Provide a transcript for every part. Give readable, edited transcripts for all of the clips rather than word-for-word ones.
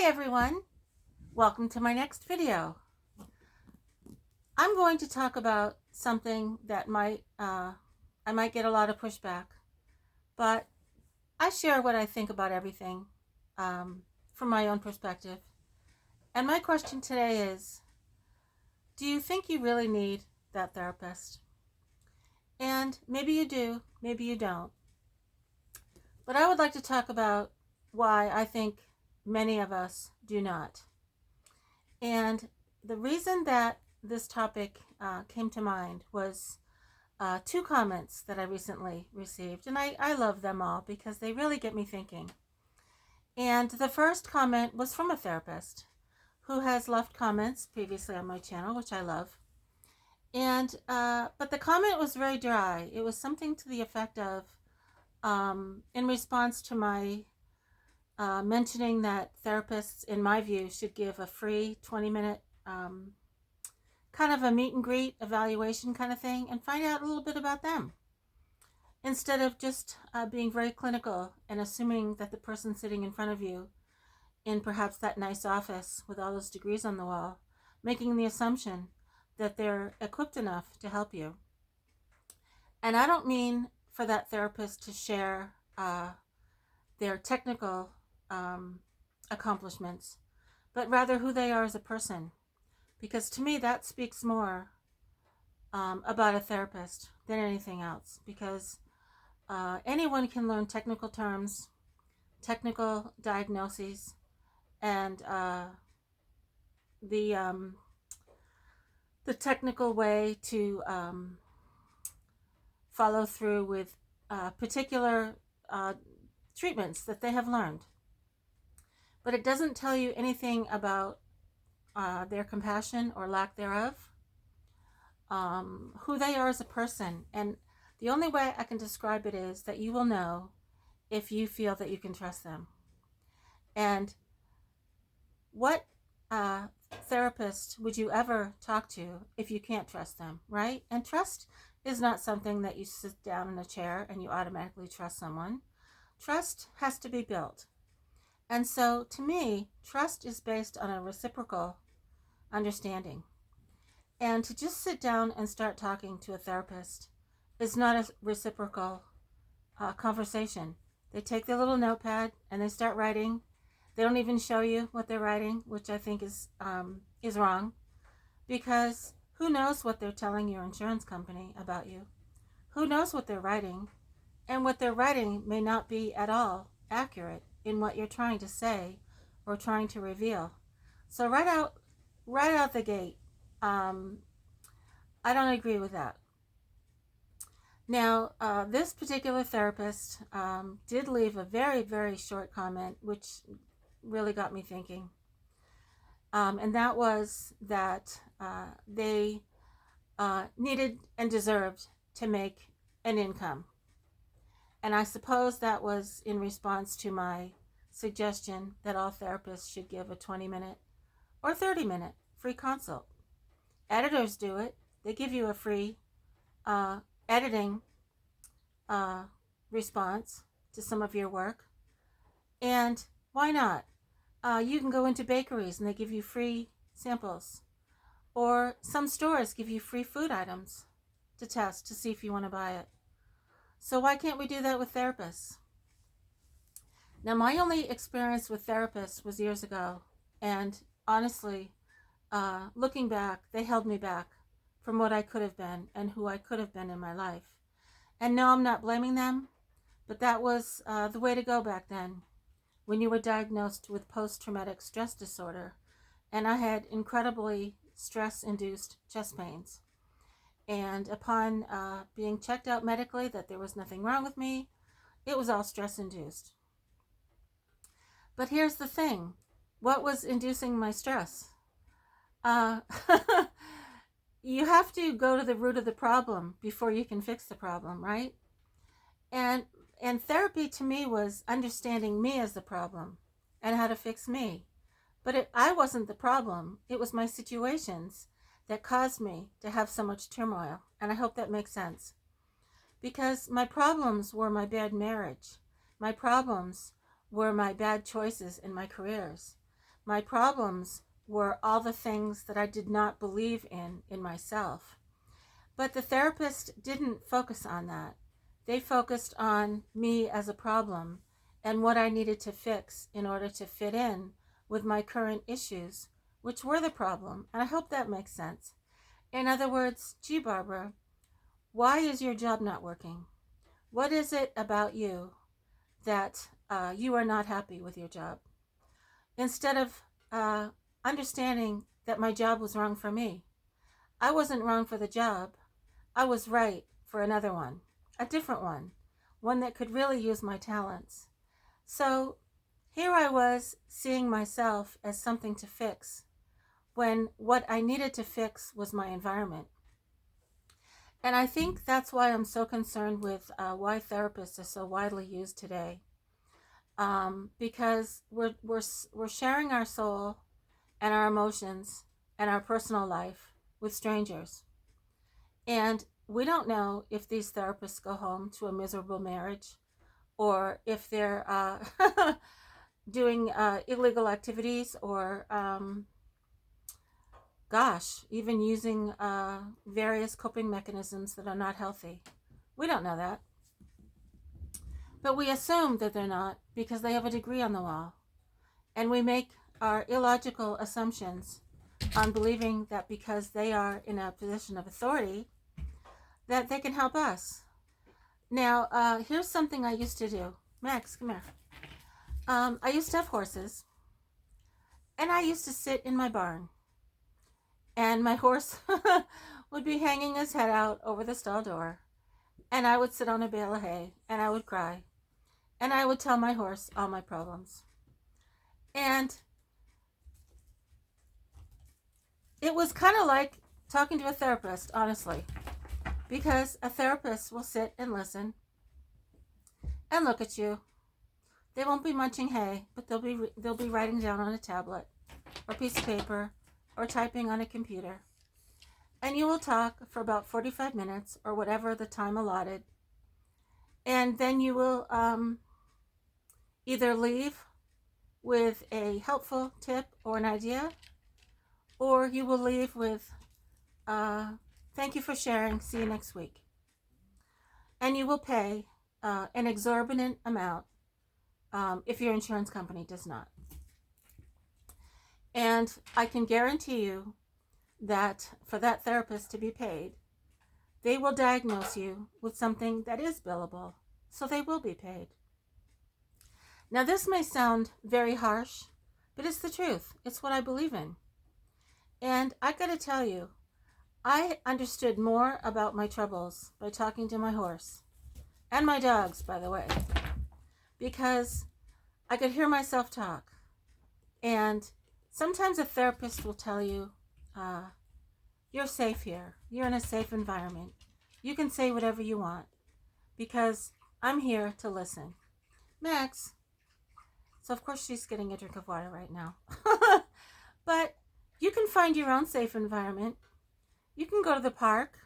Hi everyone, welcome to my next video. I'm going to talk about something that I might get a lot of pushback, but I share what I think about everything from my own perspective. And my question today is, do you think you really need that therapist? And maybe you do, maybe you don't. But I would like to talk about why I think many of us do not. And the reason that this topic came to mind was two comments that I recently received. And I love them all because they really get me thinking. And the first comment was from a therapist who has left comments previously on my channel, which I love. And but the comment was very dry. It was something to the effect of, in response to my mentioning that therapists, in my view, should give a free 20-minute kind of a meet and greet evaluation kind of thing and find out a little bit about them instead of just being very clinical and assuming that the person sitting in front of you in perhaps that nice office with all those degrees on the wall, making the assumption that they're equipped enough to help you. And I don't mean for that therapist to share their technical accomplishments, but rather who they are as a person. Because to me, that speaks more about a therapist than anything else. Because anyone can learn technical terms, technical diagnoses, and the technical way to follow through with particular treatments that they have learned. But it doesn't tell you anything about their compassion or lack thereof, who they are as a person. And the only way I can describe it is that you will know if you feel that you can trust them. And what therapist would you ever talk to if you can't trust them, right? And trust is not something that you sit down in a chair and you automatically trust someone. Trust has to be built. And so to me, trust is based on a reciprocal understanding. And to just sit down and start talking to a therapist is not a reciprocal conversation. They take their little notepad and they start writing. They don't even show you what they're writing, which I think is wrong, because who knows what they're telling your insurance company about you? Who knows what they're writing? And what they're writing may not be at all accurate in what you're trying to say or trying to reveal. So right out the gate, I don't agree with that. Now, this particular therapist did leave a very, very short comment, which really got me thinking. And that was that they needed and deserved to make an income. And I suppose that was in response to my suggestion that all therapists should give a 20-minute or 30-minute free consult. Editors do it. They give you a free editing response to some of your work. And why not? You can go into bakeries and they give you free samples. Or some stores give you free food items to test to see if you want to buy it. So why can't we do that with therapists? Now, my only experience with therapists was years ago. And honestly, looking back, they held me back from what I could have been and who I could have been in my life. And no, I'm not blaming them, but that was the way to go back then, when you were diagnosed with post-traumatic stress disorder. And I had incredibly stress-induced chest pains. And upon being checked out medically that there was nothing wrong with me, it was all stress-induced. But here's the thing. What was inducing my stress? You have to go to the root of the problem before you can fix the problem, right? And therapy to me was understanding me as the problem and how to fix me. But I wasn't the problem. It was my situations that caused me to have so much turmoil. And I hope that makes sense. Because my problems were my bad marriage. My problems were my bad choices in my careers. my problems were all the things that I did not believe in myself. But the therapist didn't focus on that. They focused on me as a problem and what I needed to fix in order to fit in with my current issues, which were the problem. And I hope that makes sense. In other words, gee, Barbara, why is your job not working? What is it about you that you are not happy with your job? Instead of understanding that my job was wrong for me. I wasn't wrong for the job. I was right for another one, a different one that could really use my talents. So here I was seeing myself as something to fix when what I needed to fix was my environment. And I think that's why I'm so concerned with why therapists are so widely used today. Because we're sharing our soul and our emotions and our personal life with strangers. And we don't know if these therapists go home to a miserable marriage or if they're doing illegal activities or, even using various coping mechanisms that are not healthy. We don't know that. But we assume that they're not because they have a degree on the wall. And we make our illogical assumptions on believing that because they are in a position of authority, that they can help us. Now, here's something I used to do. Max, come here. I used to have horses, and I used to sit in my barn, and my horse would be hanging his head out over the stall door, and I would sit on a bale of hay, and I would cry, and I would tell my horse all my problems. And it was kind of like talking to a therapist, honestly, because a therapist will sit and listen and look at you. They won't be munching hay, but they'll be writing down on a tablet or piece of paper or typing on a computer. And you will talk for about 45 minutes or whatever the time allotted. And then you will either leave with a helpful tip or an idea, or you will leave with, thank you for sharing, see you next week. And you will pay an exorbitant amount if your insurance company does not. And I can guarantee you that for that therapist to be paid, they will diagnose you with something that is billable, so they will be paid. Now, this may sound very harsh, but it's the truth. It's what I believe in. And I got to tell you, I understood more about my troubles by talking to my horse and my dogs, by the way, because I could hear myself talk. And sometimes a therapist will tell you, you're safe here. You're in a safe environment. You can say whatever you want because I'm here to listen. Max. So of course she's getting a drink of water right now. But you can find your own safe environment. You can go to the park,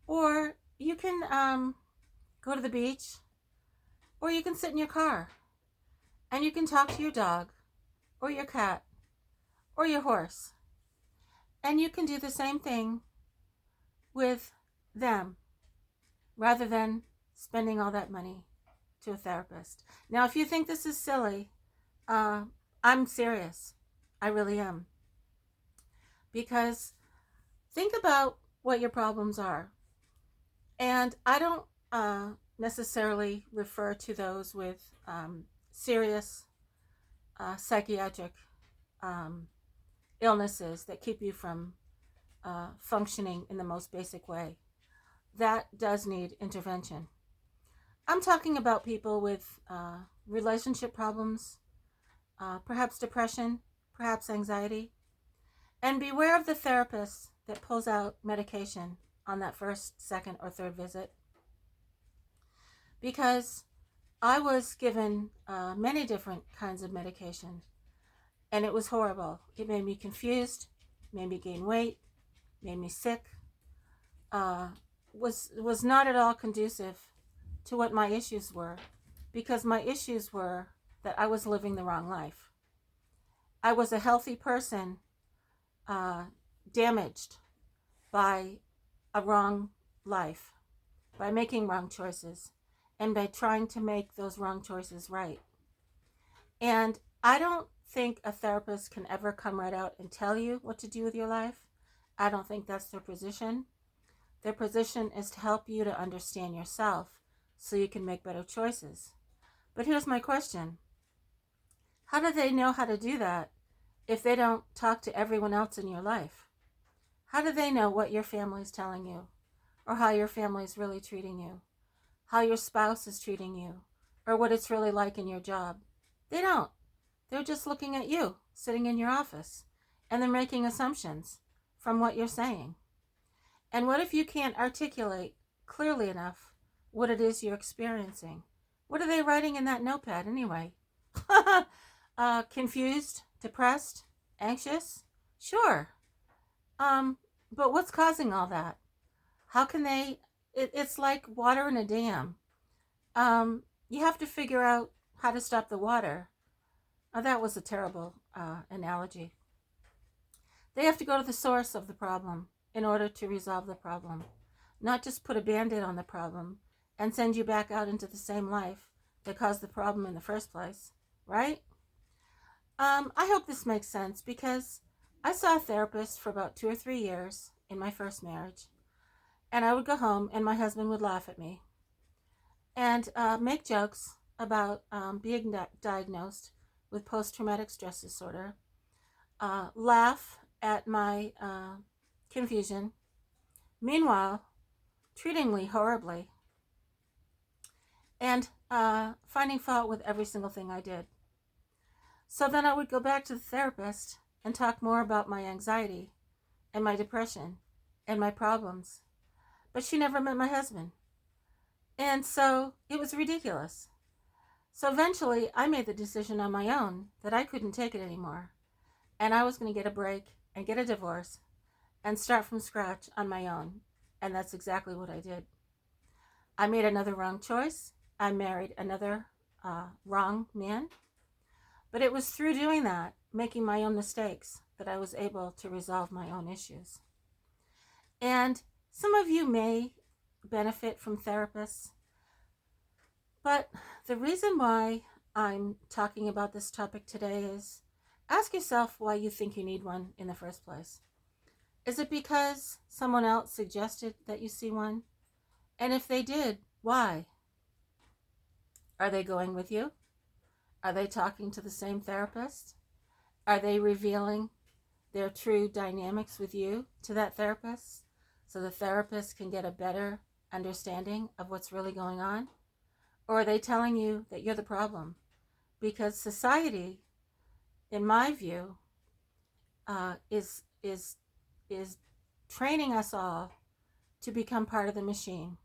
or you can go to the beach, or you can sit in your car and you can talk to your dog or your cat or your horse. And you can do the same thing with them rather than spending all that money to a therapist. Now, if you think this is silly, I'm serious. I really am. Because think about what your problems are. And I don't necessarily refer to those with serious psychiatric illnesses that keep you from functioning in the most basic way. That does need intervention. I'm talking about people with relationship problems, perhaps depression, perhaps anxiety. And beware of the therapist that pulls out medication on that first, second, or third visit. Because I was given many different kinds of medication, and it was horrible. It made me confused, made me gain weight, made me sick, was not at all conducive to what my issues were, because my issues were that I was living the wrong life. I was a healthy person damaged by a wrong life, by making wrong choices, and by trying to make those wrong choices right. And I don't think a therapist can ever come right out and tell you what to do with your life. I don't think that's their position. Their position is to help you to understand yourself so you can make better choices. But here's my question. How do they know how to do that if they don't talk to everyone else in your life? How do they know what your family's telling you, or how your family's really treating you, how your spouse is treating you, or what it's really like in your job? They don't. They're just looking at you, sitting in your office, and they're making assumptions from what you're saying. And what if you can't articulate clearly enough what it is you're experiencing? What are they writing in that notepad anyway? Confused, depressed, anxious? Sure. But what's causing all that? How can they? It's like water in a dam. You have to figure out how to stop the water. Oh, that was a terrible analogy. They have to go to the source of the problem in order to resolve the problem, not just put a Band-Aid on the problem and send you back out into the same life that caused the problem in the first place, right? I hope this makes sense, because I saw a therapist for about 2 or 3 years in my first marriage, and I would go home and my husband would laugh at me and make jokes about being diagnosed with post-traumatic stress disorder, laugh at my confusion, meanwhile treating me horribly, and finding fault with every single thing I did. So then I would go back to the therapist and talk more about my anxiety and my depression and my problems. But she never met my husband. And so it was ridiculous. So eventually I made the decision on my own that I couldn't take it anymore. And I was going to get a break and get a divorce and start from scratch on my own. And that's exactly what I did. I made another wrong choice. I married another wrong man. But it was through doing that, making my own mistakes, that I was able to resolve my own issues. And some of you may benefit from therapists, but the reason why I'm talking about this topic today is, ask yourself why you think you need one in the first place. Is it because someone else suggested that you see one? And if they did, why? Are they going with you? Are they talking to the same therapist? Are they revealing their true dynamics with you to that therapist, so the therapist can get a better understanding of what's really going on? Or are they telling you that you're the problem? Because society, in my view, is training us all to become part of the machine.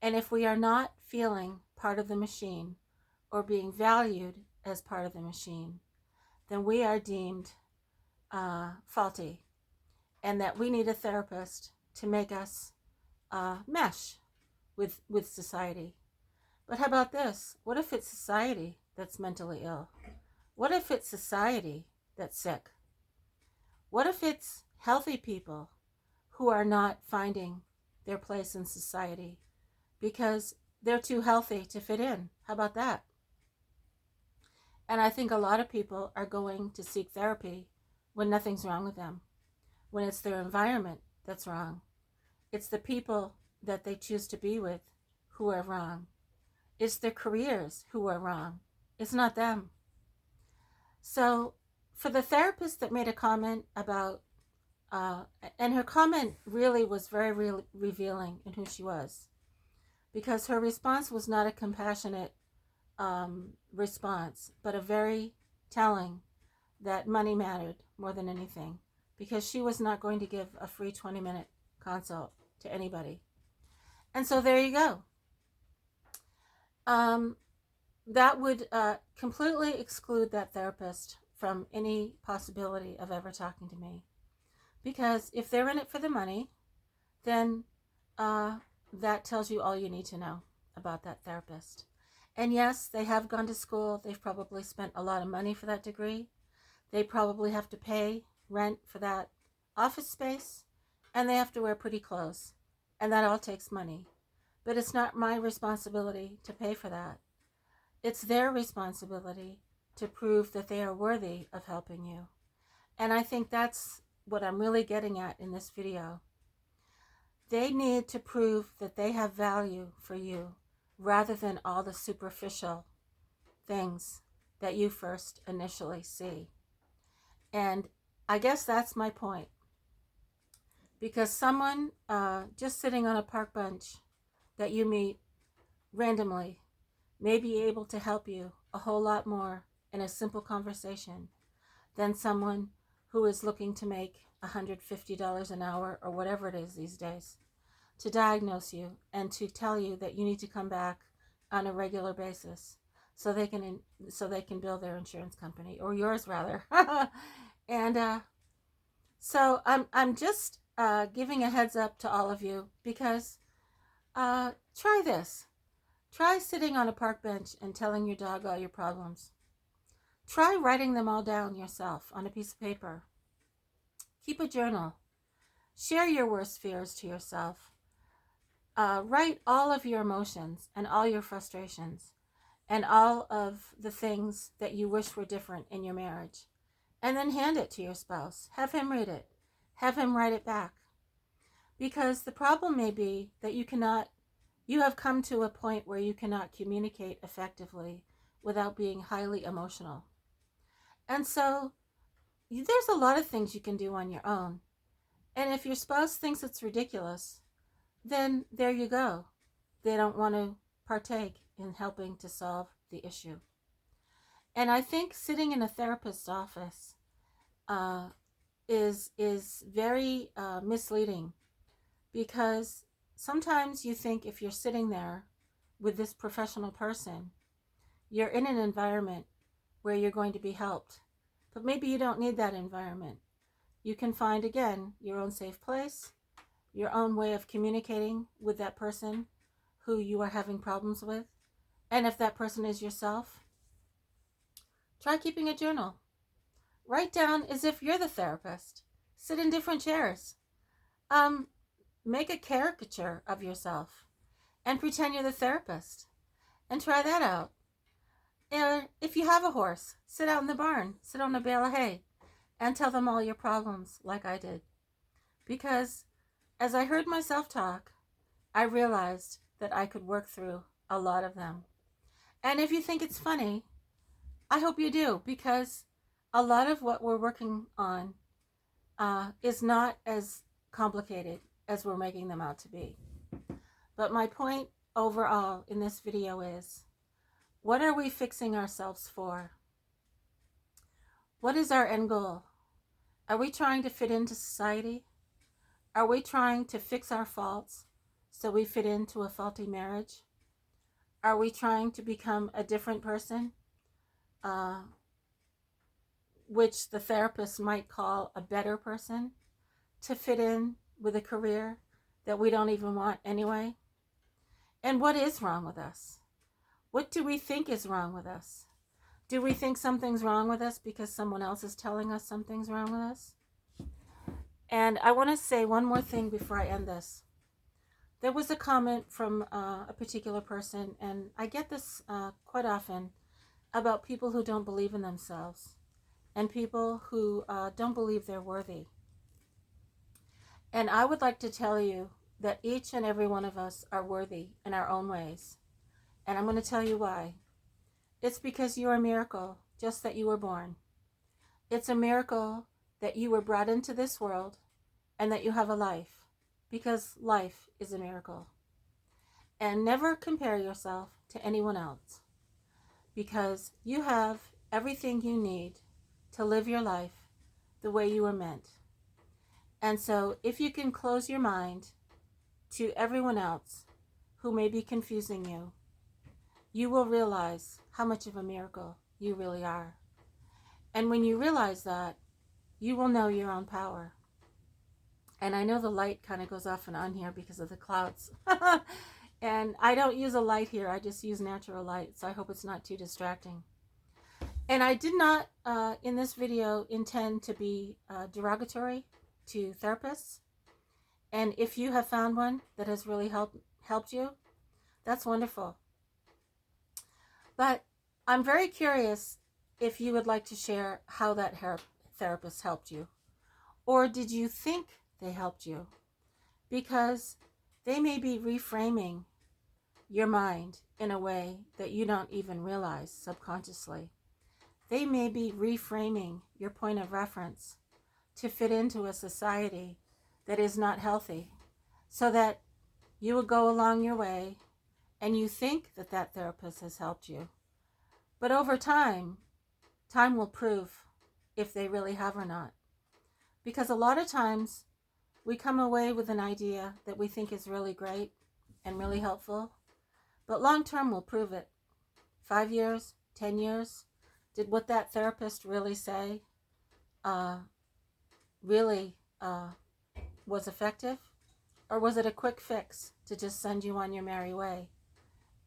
And if we are not feeling part of the machine or being valued as part of the machine, then we are deemed faulty, and that we need a therapist to make us mesh with society. But how about this? What if it's society that's mentally ill? What if it's society that's sick? What if it's healthy people who are not finding their place in society because they're too healthy to fit in? How about that? And I think a lot of people are going to seek therapy when nothing's wrong with them, when it's their environment that's wrong. It's the people that they choose to be with who are wrong. It's their careers who are wrong. It's not them. So for the therapist that made a comment about, and her comment really was very revealing in who she was, because her response was not a compassionate response, but a very telling that money mattered more than anything, because she was not going to give a free 20-minute consult to anybody. And so there you go. That would completely exclude that therapist from any possibility of ever talking to me. Because if they're in it for the money, then that tells you all you need to know about that therapist. And yes, they have gone to school. They've probably spent a lot of money for that degree. They probably have to pay rent for that office space, and they have to wear pretty clothes, and that all takes money. But it's not my responsibility to pay for that. It's their responsibility to prove that they are worthy of helping you. And I think that's what I'm really getting at in this video. They need to prove that they have value for you rather than all the superficial things that you first initially see. And I guess that's my point. Because someone just sitting on a park bench that you meet randomly may be able to help you a whole lot more in a simple conversation than someone who is looking to make $150 an hour or whatever it is these days to diagnose you and to tell you that you need to come back on a regular basis so they can bill their insurance company, or yours rather. And so I'm just giving a heads up to all of you, because try this. Try sitting on a park bench and telling your dog all your problems. Try writing them all down yourself on a piece of paper. Keep a journal. Share your worst fears to yourself. Write all of your emotions and all your frustrations and all of the things that you wish were different in your marriage. And then hand it to your spouse. Have him read it. Have him write it back. Because the problem may be that you have come to a point where you cannot communicate effectively without being highly emotional. And so there's a lot of things you can do on your own. And if your spouse thinks it's ridiculous, then there you go. They don't want to partake in helping to solve the issue. And I think sitting in a therapist's office is very misleading, because sometimes you think if you're sitting there with this professional person, you're in an environment where you're going to be helped. But maybe you don't need that environment. You can find, again, your own safe place, your own way of communicating with that person who you are having problems with. And if that person is yourself, try keeping a journal. Write down as if you're the therapist. Sit in different chairs. Make a caricature of yourself and pretend you're the therapist, and try that out. And if you have a horse, sit out in the barn, sit on a bale of hay, and tell them all your problems like I did. Because as I heard myself talk, I realized that I could work through a lot of them. And if you think it's funny, I hope you do, because a lot of what we're working on is not as complicated as we're making them out to be. But my point overall in this video is, what are we fixing ourselves for? What is our end goal? Are we trying to fit into society? Are we trying to fix our faults so we fit into a faulty marriage? Are we trying to become a different person, which the therapist might call a better person, to fit in with a career that we don't even want anyway? And what is wrong with us? What do we think is wrong with us? Do we think something's wrong with us because someone else is telling us something's wrong with us? And I want to say one more thing before I end this. There was a comment from a particular person, and I get this quite often, about people who don't believe in themselves and people who don't believe they're worthy. And I would like to tell you that each and every one of us are worthy in our own ways. And I'm going to tell you why. It's because you're a miracle, just that you were born. It's a miracle that you were brought into this world and that you have a life, because life is a miracle. And never compare yourself to anyone else, because you have everything you need to live your life the way you were meant. And so if you can close your mind to everyone else who may be confusing you, you will realize how much of a miracle you really are. And when you realize that, you will know your own power. And I know the light kind of goes off and on here because of the clouds. And I don't use a light here, I just use natural light, so I hope it's not too distracting. And I did not, in this video, intend to be derogatory to therapists. And if you have found one that has really helped you, that's wonderful. But I'm very curious if you would like to share how that therapist helped you. Or did you think they helped you? Because they may be reframing your mind in a way that you don't even realize subconsciously. They may be reframing your point of reference to fit into a society that is not healthy, so that you will go along your way and you think that that therapist has helped you. But over time will prove if they really have or not. Because a lot of times we come away with an idea that we think is really great and really helpful, but long term will prove it. 5 years, 10 years, did what that therapist really say really was effective? Or was it a quick fix to just send you on your merry way?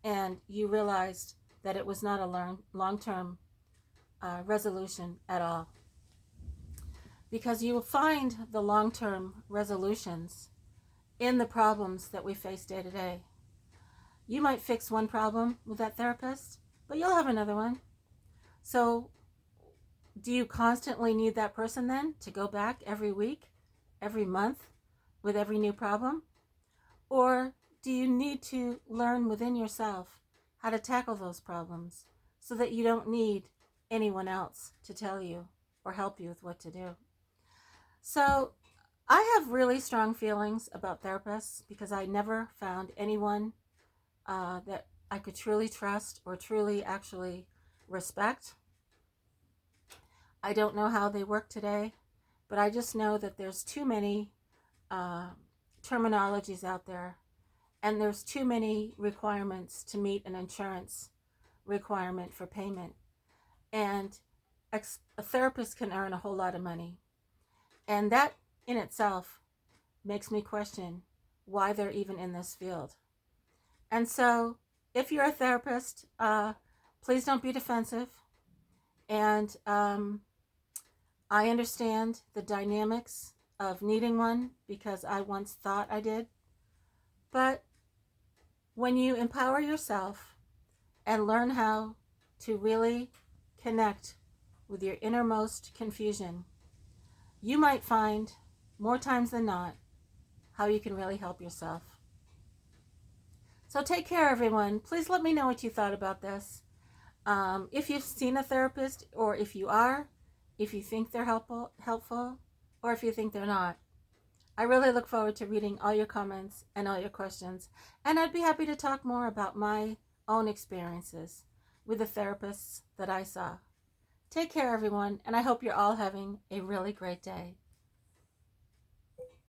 And you realized that it was not a long-term resolution at all. Because you will find the long-term resolutions in the problems that we face day to day. You might fix one problem with that therapist, but you'll have another one. So do you constantly need that person then to go back every week, every month, with every new problem? Or do you need to learn within yourself how to tackle those problems so that you don't need anyone else to tell you or help you with what to do? So I have really strong feelings about therapists because I never found anyone that I could truly trust or truly actually respect. I don't know how they work today, but I just know that there's too many terminologies out there, and there's too many requirements to meet an insurance requirement for payment. And a therapist can earn a whole lot of money. And that in itself makes me question why they're even in this field. And so if you're a therapist, please don't be defensive. And I understand the dynamics of needing one because I once thought I did. But when you empower yourself and learn how to really connect with your innermost confusion, you might find more times than not how you can really help yourself. So take care, everyone. Please let me know what you thought about this. If you've seen a therapist, or if you think they're helpful, or if you think they're not. I really look forward to reading all your comments and all your questions, and I'd be happy to talk more about my own experiences with the therapists that I saw. Take care, everyone, and I hope you're all having a really great day.